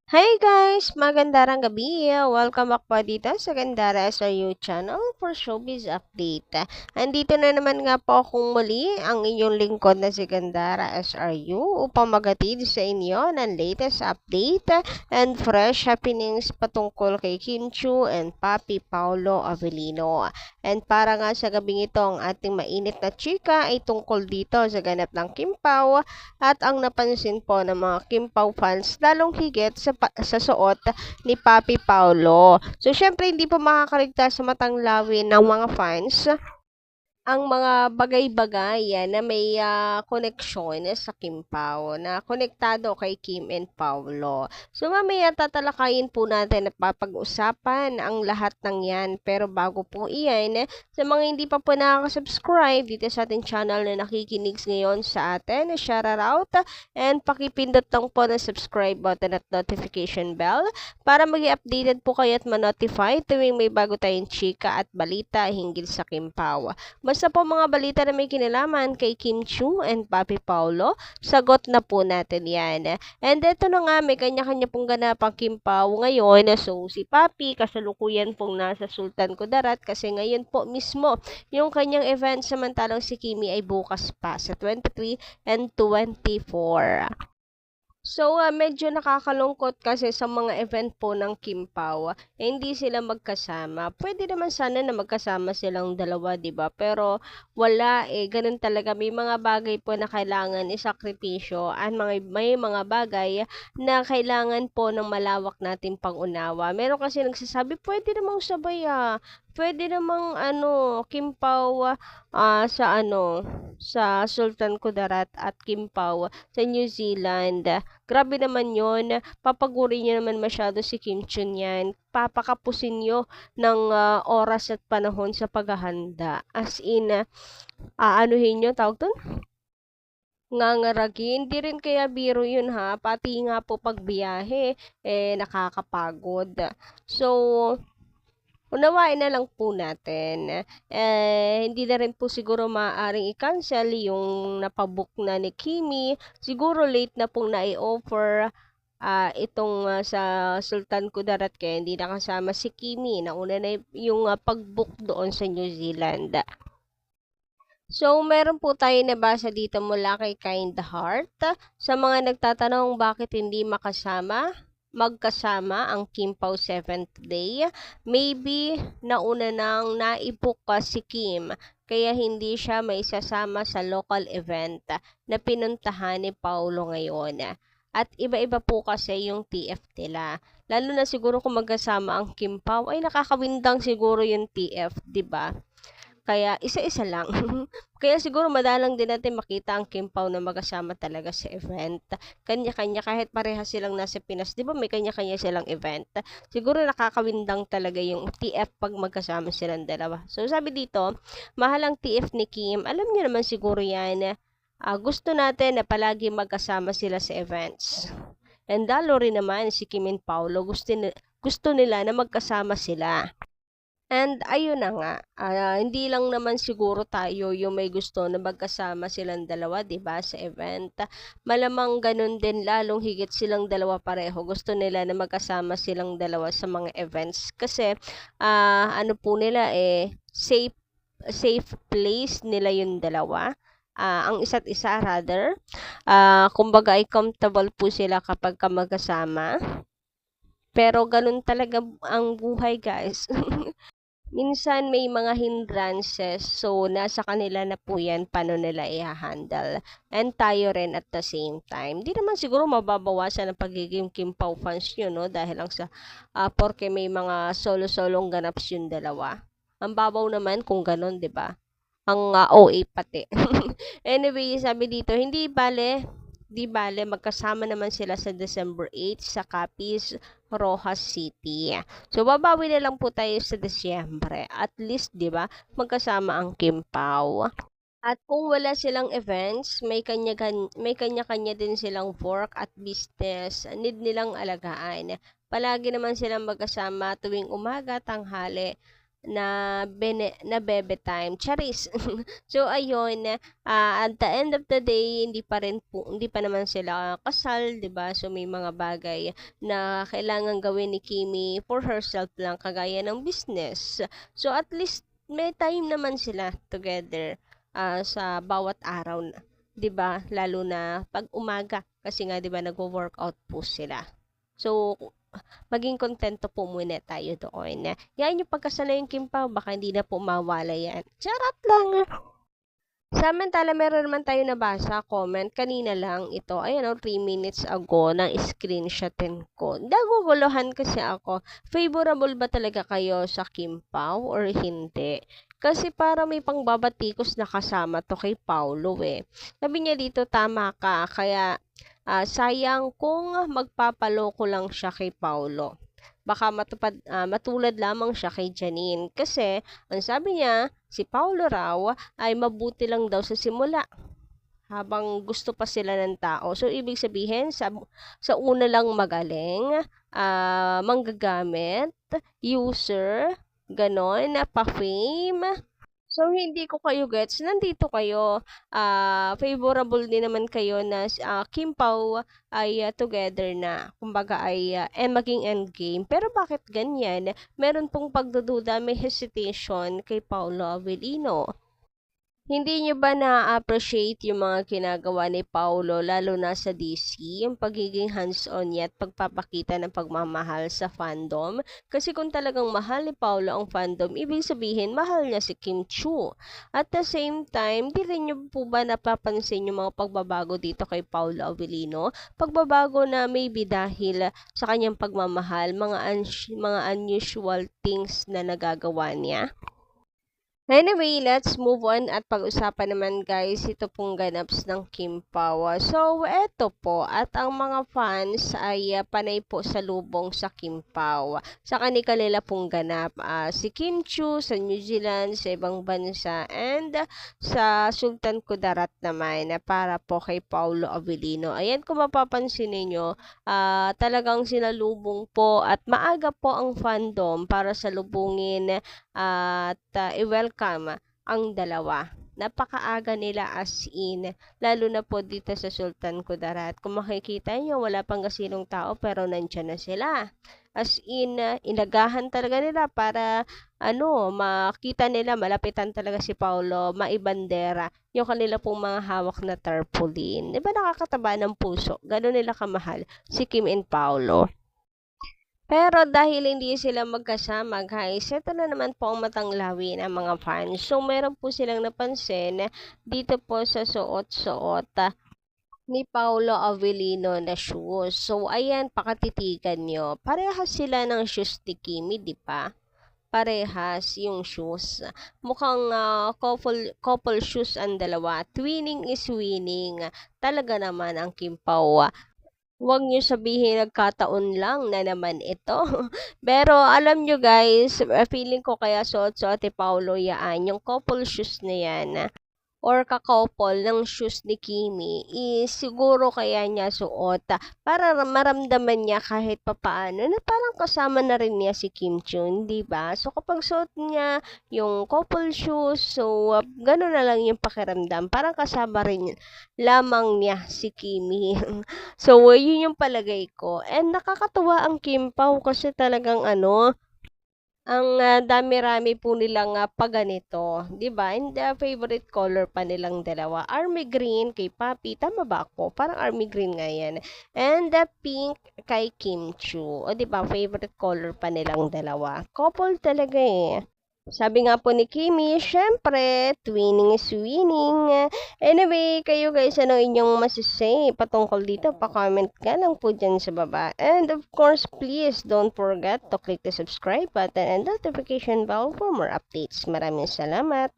Hi guys! Magandang gabi! Welcome back po dito sa Gandara SRU channel for Showbiz Update. Andito na naman nga po akong muli ang inyong lingkod na si Gandara SRU upang magatid sa inyo ng latest update and fresh happenings patungkol kay Kim Chiu and Papi Paulo Avellino. And para nga sa gabing ito ang ating mainit na chika ay tungkol dito sa ganap ng Kim Pao at ang napansin po ng mga Kim Pao fans lalong higit sa suot ni Papi Paulo. So, syempre, hindi po makakaligtas sa matang lawin ng mga fans ang mga bagay-bagay na may koneksyon sa Kim Pao, na konektado kay Kim and Paulo. So mamaya tatalakayin po natin at papag-usapan ang lahat ng yan. Pero bago po iyan, sa mga hindi pa po nakaka-subscribe dito sa ating channel na nakikinig ngayon sa atin, shout out and pakipindot lang po ng subscribe button at notification bell para maging updated po kayo at ma-notify tuwing may bago tayong chika at balita hinggil sa Kim Pao. Basta po mga balita na may kinalaman kay Kim Chiu and Papi Paulo, sagot na po natin yan. And eto na nga, may kanya-kanya pong ganap ang Kim Pao ngayon. So, si Papi, kasalukuyan pong nasa Sultan Kudarat kasi ngayon po mismo yung kanyang event, samantalang si Kimi ay bukas pa sa 23 and 24. So, medyo nakakalungkot kasi sa mga event po ng Kim Pao, hindi sila magkasama. Pwede naman sana na magkasama silang dalawa, 'di ba? Pero wala ganun talaga. May mga bagay po na kailangan isakripisyo at may mga bagay na kailangan po ng malawak nating pang-unawa. Meron kasi nagsasabi, pwede namang sabay Pwede namang Kim Pao sa Sultan Kudarat at Kim Pao sa New Zealand. Grabe naman yon. Papaguri niyo naman masyado si Kim Chun yan. Papakapusin niyo ng oras at panahon sa paghahanda. As in, aanuhin niyo, tawag dun? Ngangaragin. Hindi rin kaya biro yun ha. Pati nga po pagbiyahe, nakakapagod. So, unawain na lang po natin. Hindi na rin po siguro maaaring i-cancel yung napabook na ni Kimi. Siguro late na pong na-i-offer itong sa Sultan Kudarat kaya hindi nakasama si Kimi. Nauna na yung pag-book doon sa New Zealand. So, meron po tayo nabasa dito mula kay Kind Heart. Sa mga nagtatanong bakit hindi magkasama ang Kim Pao 7th day, maybe nauna nang naibook si Kim kaya hindi siya maisasama sa local event na pinuntahan ni Paulo ngayon. At iba-iba po kasi yung TF nila. Lalo na siguro kung magkasama ang Kim Pao, ay nakakawindang siguro yung TF, 'di ba? Kaya isa-isa lang. Kaya siguro madalang din natin makita ang Kim Pao na magkasama talaga sa event. Kanya-kanya kahit parehas silang nasa Pinas, 'di ba may kanya-kanya silang event. Siguro nakakawindang talaga yung TF pag magkasama silang dalawa. So sabi dito, mahal ang TF ni Kim. Alam niyo naman siguro 'yan. Gusto natin na palagi magkasama sila sa events. And lalo rin naman si Kim and Paulo, gusto nila na magkasama sila. And ayun na nga, hindi lang naman siguro tayo yung may gusto na magkasama silang dalawa, 'di ba, sa event. Malamang ganun din lalong higit silang dalawa pareho. Gusto nila na magkasama silang dalawa sa mga events kasi ano po nila safe place nila yung dalawa. Ang isa't isa rather. Kumbaga ay comfortable po sila kapag magkasama. Pero ganun talaga ang buhay, guys. Minsan may mga hindrances, so nasa kanila na po yan paano nila i-handle. And tayo rin at the same time. Di naman siguro mababawasan ang pagiging Kim Pao fans nyo, no? Dahil lang sa, porke may mga solo-solong ganaps yung dalawa. Ang babaw naman kung ganun, di ba? Ang OA pati. Anyway, sabi dito, di bale, magkasama naman sila sa December 8 sa Capiz, Rojas City. So, babawi na lang po tayo sa Disyembre. At least, di ba, magkasama ang Kim Pao. At kung wala silang events, may kanya-kanya din silang work at business. Need nilang alagaan. Palagi naman silang magkasama tuwing umaga, tanghali, na bebe time. Charis. So ayun, at the end of the day, hindi pa naman sila kasal, 'di ba? So may mga bagay na kailangan gawin ni Kimi for herself lang, kagaya ng business. So at least may time naman sila together sa bawat araw na, 'di ba? Lalo na pag umaga kasi nga 'di ba nagwo-workout po sila. So maging kontento po muna tayo doon. Yan yung pagkasala yung Kim Pao, baka hindi na po mawala yan. Charot lang. Samantala, meron naman tayo nabasa comment kanina lang ito. Ayan o, 3 minutes ago na screenshotin ko. Naguguluhan kasi ako. Favorable ba talaga kayo sa Kim Pao or hindi? Kasi para may pangbabatikos na kasama to kay Paulo eh. Sabi niya dito, tama ka. Kaya sayang kung magpapaloko lang siya kay Paulo. Baka matulad lamang siya kay Janine. Kasi, ang sabi niya, si Paulo raw ay mabuti lang daw sa simula habang gusto pa sila ng tao. So, ibig sabihin, sa una lang magaling, manggagamit, user, ganon, pa-fame. So, hindi ko kayo gets. Nandito kayo, favorable din naman kayo na Kim Pao ay together na. Kumbaga ay maging endgame. Pero bakit ganyan? Meron pong pagdududa, may hesitation kay Paolo Avellino. Hindi nyo ba na-appreciate yung mga ginagawa ni Paulo, lalo na sa DC, yung pagiging hands-on niya at pagpapakita ng pagmamahal sa fandom? Kasi kung talagang mahal ni Paulo ang fandom, ibig sabihin, mahal niya si Kim Chiu. At the same time, di rin nyo po ba napapansin yung mga pagbabago dito kay Paulo Avellino? Pagbabago na maybe dahil sa kanyang pagmamahal, mga unusual things na nagagawa niya? Anyway, let's move on at pag-usapan naman guys ito pong ganaps ng Kim Pao. So, eto po at ang mga fans ay panay po sa lubong sa Kim Pao. Sa kanila pong ganap, si Kim Chiu sa New Zealand, sa ibang bansa, and sa Sultan Kudarat naman para po kay Paulo Avellino. Ayan, kung mapapansin ninyo, talagang sinalubong po at maaga po ang fandom para salubungin at i-welcome ang dalawa. Napakaaga nila as in, lalo na po dito sa Sultan Kudarat. Kung makikita nyo, wala pang gasinong tao pero nandyan na sila. As in, inagahan talaga nila para makita nila, malapitan talaga si Paulo, maibandera yung kanila pong mga hawak na tarpaulin. Diba nakakataba ng puso? Gano'n nila kamahal si Kim and Paulo. Pero dahil hindi sila magkasama guys, ito na naman po ang matanglawi ng mga fans. So meron po silang napansin dito po sa suot-suot ni Paulo Avellino na shoes. So ayan, pakatitigan nyo. Parehas sila ng shoes ni Kimi, di ba? Parehas yung shoes. Mukhang couple shoes ang dalawa. Twinning is winning. Talaga naman ang Kim Pao. Huwag niyo sabihin nagkataon lang na naman ito. Pero alam nyo guys, feeling ko kaya suot-suot ni Paulo yaan, yung couple shoes na yan, or ka-couple ng shoes ni Kimi, siguro kaya niya suot para maramdaman niya kahit papaano na parang kasama na rin niya si Kim Chiu, di ba? So kapag suot niya yung couple shoes, so gano'n na lang yung pakiramdam, parang kasama rin lamang niya si Kimi. So yun yung palagay ko. And nakakatuwa ang Kim Pao kasi talagang ang dami-rami po nilang paganito, 'di ba? And favorite color pa nilang dalawa, army green kay Papi, tama ba ako? Parang army green nga yan. And pink kay Kim Chiu. O 'di ba, favorite color pa nilang dalawa. Couple talaga eh. Sabi nga po ni Kimi, syempre, twinning is winning. Anyway, kayo guys, ano inyong masasay patungkol dito? Pa-comment ka lang po dyan sa baba. And of course, please don't forget to click the subscribe button and notification bell for more updates. Maraming salamat.